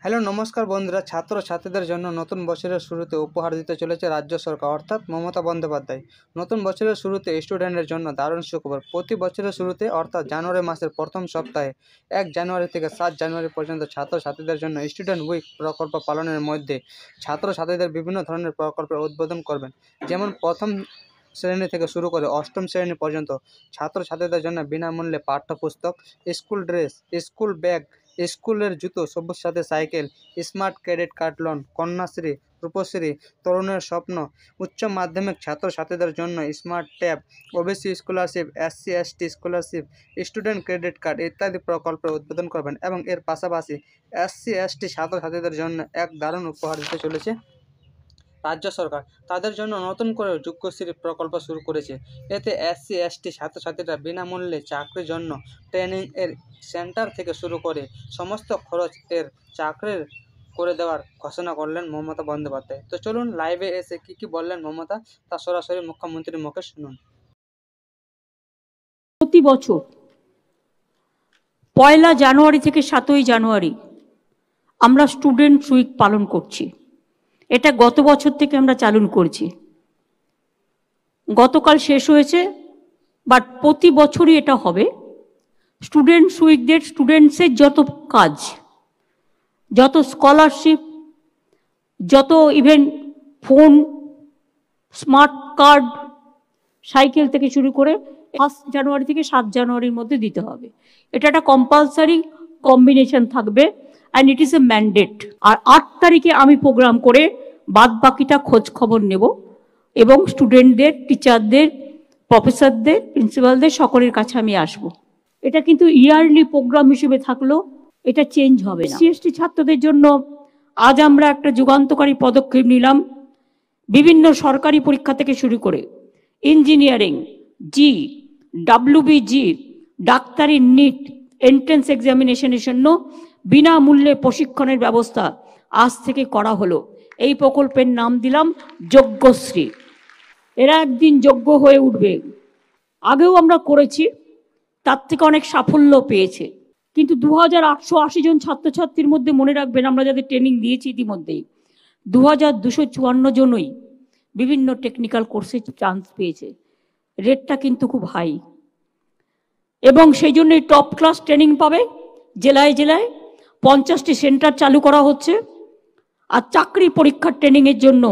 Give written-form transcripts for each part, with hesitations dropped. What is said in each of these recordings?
Hello নমস্কার বন্ধুরা, ছাত্রছাত্রীদের জন্য নতুন বছরের শুরুতে উপহার দিতে চলেছে রাজ্য সরকার অর্থাৎ মমতা বন্দ্যোপাধ্যায়। নতুন বছরের শুরুতে স্টুডেন্টের জন্য দারুণ সুখবর। প্রতি বছরের শুরুতে অর্থাৎ জানুয়ারি মাসের প্রথম সপ্তাহে 1 জানুয়ারি থেকে 7 জানুয়ারি পর্যন্ত ছাত্রছাত্রীদের জন্য স্টুডেন্ট উইক প্রকল্প পালনের মধ্যে ছাত্রছাত্রীদের বিভিন্ন ধরনের প্রকল্পের উদ্বোধন করবেন। যেমন প্রথম শ্রেণী থেকে শুরু করে অষ্টম শ্রেণী পর্যন্ত ছাত্রছাত্রীদের জন্য বিনামূল্যে পাঠ্যপুস্তক, স্কুল ড্রেস, স্কুল ব্যাগ, স্কুলের জুতো, সবুজ সাথী cycle, smart credit card loan, Kanyashree, Rupashree, তরুণের স্বপ্ন, উচ্চ মাধ্যমিক ছাত্রছাত্রীদের জন্য smart tab, OBC scholarship, SC ST scholarship, student credit card ইত্যাদি প্রকল্পের উদ্বোধন করবেন এবং এর পাশাপাশি SC ST ছাত্রছাত্রীদের জন্য এক দারুণ উপহার দিতে চলেছে রাজ্য সরকার। তাদের জন্য নতুন করে যুগশ্রী প্রকল্প শুরু করেছে। এতে SC ST ছাত্রছাত্রীরা বিনামূল্যে চাকরির জন্য ট্রেনিং এর সেন্টার থেকে শুরু করে সমস্ত খরচ এর চাকরির করে দেওয়ার ঘোষণা করলেন মমতা বন্দ্যোপাধ্যায়। তো চলুন লাইভে এসে কি বললেন মমতা তা সরাসরি মুখ্যমন্ত্রীর মুখে শুনুন। প্রতি বছর 1 জানুয়ারি থেকে 7 জানুয়ারি আমরা স্টুডেন্টস উইক পালন করছি। এটা গত বছর থেকে আমরা চালু করছি। গতকাল শেষ হয়েছে, বাট প্রতি বছরই এটা হবে। স্টুডেন্টস উইকদের স্টুডেন্টসের যত কাজ, যত স্কলারশিপ, যত even phone, smart card, cycle থেকে শুরু করে 1 জানুয়ারি থেকে 7 জানুয়ারির মধ্যে দিতে হবে। এটা একটা কম্পালসারি কম্বিনেশন থাকবে and it is a mandate. আর 8 তারিখে আমি প্রোগ্রাম করে বাদ বাকিটা খোঁজ খবর নেব এবং স্টুডেন্টদের, টিচারদের, প্রফেসরদের, প্রিন্সিপালদের সকলের কাছে আমি আসব। এটা কিন্তু ইয়ারলি প্রোগ্রাম হিসেবে থাকলো, এটা চেঞ্জ হবে না। SC ST ছাত্রদের জন্য আজ আমরা একটা যুগান্তকারী পদক্ষেপ নিলাম। বিভিন্ন সরকারি পরীক্ষা থেকে শুরু করে ইঞ্জিনিয়ারিং, WBG, ডাক্তারি, নিট, এন্ট্রান্স এক্সামিনেশনের জন্য বিনামূল্যে প্রশিক্ষণের ব্যবস্থা আজ থেকে করা হলো। এই প্রকল্পের নাম দিলাম যজ্ঞশ্রী। এরা একদিন যোগ্য হয়ে উঠবে। আগেও আমরা করেছি, তার থেকে অনেক সাফল্য পেয়েছে। কিন্তু 2880 জন ছাত্রছাত্রীর মধ্যে মনে রাখবেন, আমরা যাদের ট্রেনিং দিয়েছি ইতিমধ্যেই 2254 জনই বিভিন্ন টেকনিক্যাল কোর্সে চান্স পেয়েছে। রেটটা কিন্তু খুব হাই এবং সেই জন্যই টপ ক্লাস ট্রেনিং পাবে। জেলায় জেলায় 50টি সেন্টার চালু করা হচ্ছে। আর চাকরি পরীক্ষার ট্রেনিংয়ের জন্য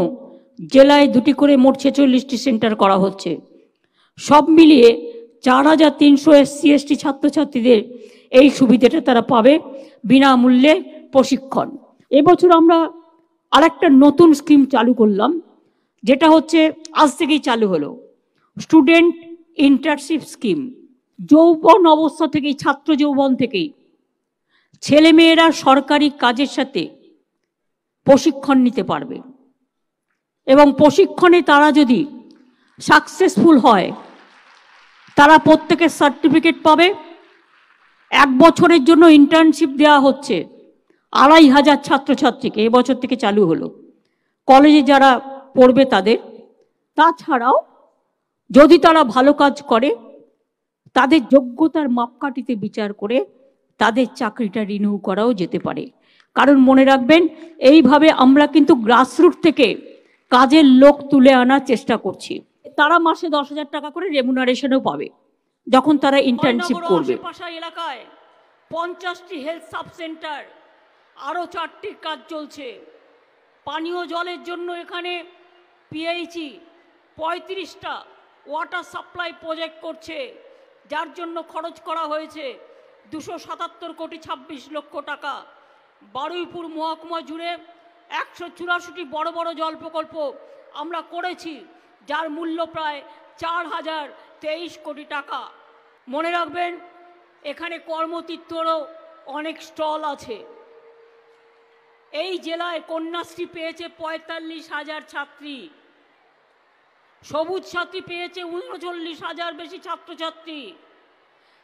জেলায় 2টি করে মোট 46টি সেন্টার করা হচ্ছে। সব মিলিয়ে 4300 SC ST ছাত্রছাত্রীদের এই সুবিধাটা তারা পাবে, বিনামূল্যে প্রশিক্ষণ। এবছর আমরা আরেকটা নতুন স্কিম চালু করলাম, যেটা হচ্ছে আজ থেকেই চালু হলো, স্টুডেন্ট ইন্টার্নশিপ স্কিম। যৌবন অবস্থা থেকেই, ছাত্র যৌবন থেকেই ছেলেমেয়েরা সরকারি কাজের সাথে প্রশিক্ষণ নিতে পারবে এবং প্রশিক্ষণে তারা যদি সাকসেসফুল হয় তারা প্রত্যেকের সার্টিফিকেট পাবে। 1 বছরের জন্য ইন্টার্নশিপ দেওয়া হচ্ছে 2500 ছাত্রছাত্রীকে। এবছর থেকে চালু হলো, কলেজে যারা পড়বে তাদের। তাছাড়াও যদি তারা ভালো কাজ করে তাদের যোগ্যতার মাপকাঠিতে বিচার করে তাদের চাকরিটা রিনিউ করাও যেতে পারে। কারণ মনে রাখবেন, এইভাবে আমরা কিন্তু গ্রাসরুট থেকে কাজের লোক তুলে আনার চেষ্টা করছি। তারা মাসে 10,000 টাকা করে রেমুনারেশনও পাবে যখন তারা ইন্টার্নশিপ করবে। আশেপাশে এলাকায় 50টি হেলথ সাব সেন্টার, আরও 4টির কাজ চলছে। পানীয় জলের জন্য এখানে PHE 35টা ওয়াটার সাপ্লাই প্রজেক্ট করছে, যার জন্য খরচ করা হয়েছে 277 কোটি 26 লক্ষ টাকা। বারুইপুর মহকুমা জুড়ে 184টি বড় বড় জল প্রকল্প আমরা করেছি, যার মূল্য প্রায় 4023 কোটি টাকা। মনে রাখবেন, এখানে কর্মতীর্থরও অনেক স্টল আছে। এই জেলায় কন্যাশ্রী পেয়েছে 45,000 ছাত্রী, সবুজ সাথী পেয়েছে 39,000 বেশি ছাত্রছাত্রী,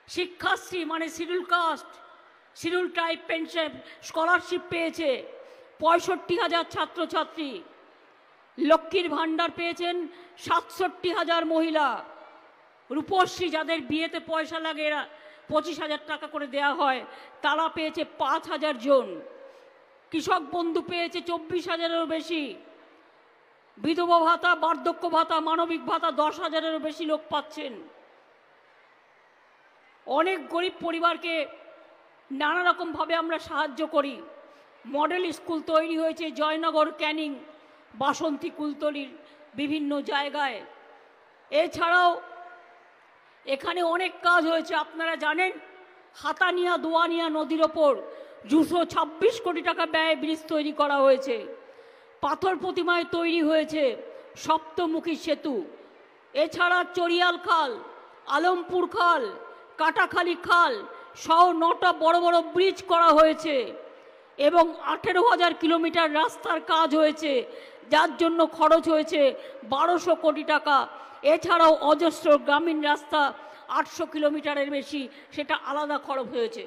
শিক্ষাশ্রী মানে schedule caste, schedule tribe pension scholarship পেয়েছে 65,000 ছাত্রছাত্রী, লক্ষ্মীর ভাণ্ডার পেয়েছেন 67,000 মহিলা, রূপশ্রী যাদের বিয়েতে পয়সা লাগে এরা 25,000 টাকা করে দেয়া হয়, তারা পেয়েছে 5,000 জন। কৃষক বন্ধু পেয়েছে 24,000-এরও বেশি, বিধবা ভাতা, বার্ধক্য ভাতা, মানবিক ভাতা 10,000-এরও বেশি লোক পাচ্ছেন। অনেক গরিব পরিবারকে নানা রকমভাবে আমরা সাহায্য করি। মডেল স্কুল তৈরি হয়েছে জয়নগর, ক্যানিং, বাসন্তী, কুলতলির বিভিন্ন জায়গায়। এছাড়াও এখানে অনেক কাজ হয়েছে। আপনারা জানেন হাতানিয়া দোয়ানিয়া নদীর ওপর 226 কোটি টাকা ব্যয়ে ব্রিজ তৈরি করা হয়েছে। পাথর প্রতিমায় তৈরি হয়েছে সপ্তমুখী সেতু। এছাড়া চরিয়াল খাল, আলমপুর খাল, কাটাখালী খাল সহ 9টা বড় বড় ব্রিজ করা হয়েছে এবং 18,000 কিলোমিটার রাস্তার কাজ হয়েছে, যার জন্য খরচ হয়েছে 1200 কোটি টাকা। এছাড়াও অজস্র গ্রামীণ রাস্তা 800 কিলোমিটারের বেশি, সেটা আলাদা খরচ হয়েছে।